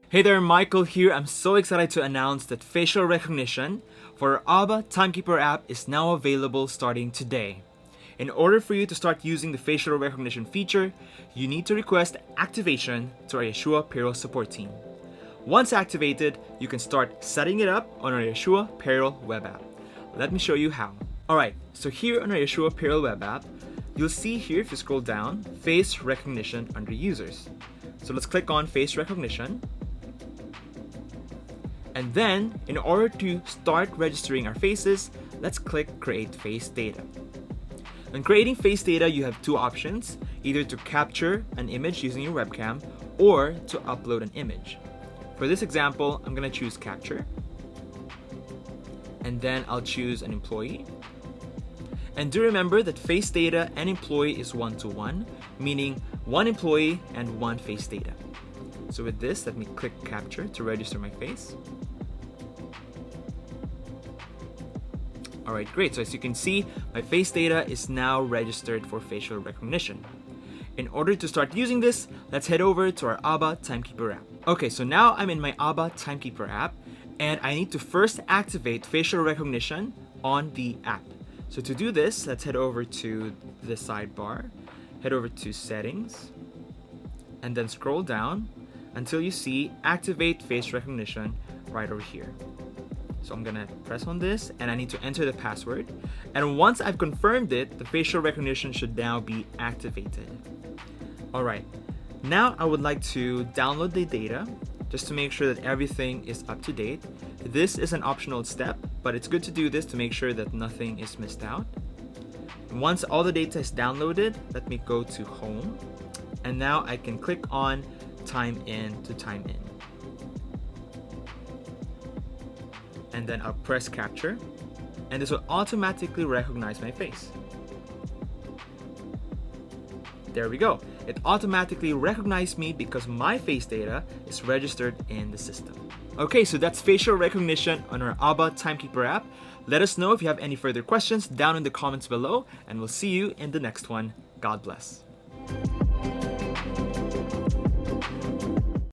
Hey there, Michael here. I'm so excited to announce that facial recognition for our ABBA Timekeeper app is now available starting today. In order for you to start using the facial recognition feature, you need to request activation to our YAHSHUA Payroll support team. Once activated, you can start setting it up on our YAHSHUA Payroll web app. Let me show you how. Alright, so here on our YAHSHUA Payroll web app, you'll see here if you scroll down, face recognition under users. So let's click on face recognition. And then, in order to start registering our faces, let's click Create Face Data. When creating face data, you have two options, either to capture an image using your webcam or to upload an image. For this example, I'm going to choose Capture. And then I'll choose an employee. And do remember that face data and employee is 1-to-1, meaning one employee and one face data. So with this, let me click Capture to register my face. Alright, great. So as you can see, my face data is now registered for facial recognition. In order to start using this, let's head over to our ABBA Timekeeper app. Okay, so now I'm in my ABBA Timekeeper app, and I need to first activate facial recognition on the app. So to do this, let's head over to the sidebar, head over to Settings, and then scroll down until you see Activate Face Recognition right over here. So I'm gonna press on this and I need to enter the password. And once I've confirmed it, the facial recognition should now be activated. Alright, now I would like to download the data just to make sure that everything is up to date. This is an optional step, but it's good to do this to make sure that nothing is missed out. Once all the data is downloaded, let me go to Home. And now I can click on Time In to Time In. And then I'll press Capture, and this will automatically recognize my face. There we go. It automatically recognized me because my face data is registered in the system. Okay, so that's facial recognition on our ABBA Timekeeper app. Let us know if you have any further questions down in the comments below, and we'll see you in the next one. God bless.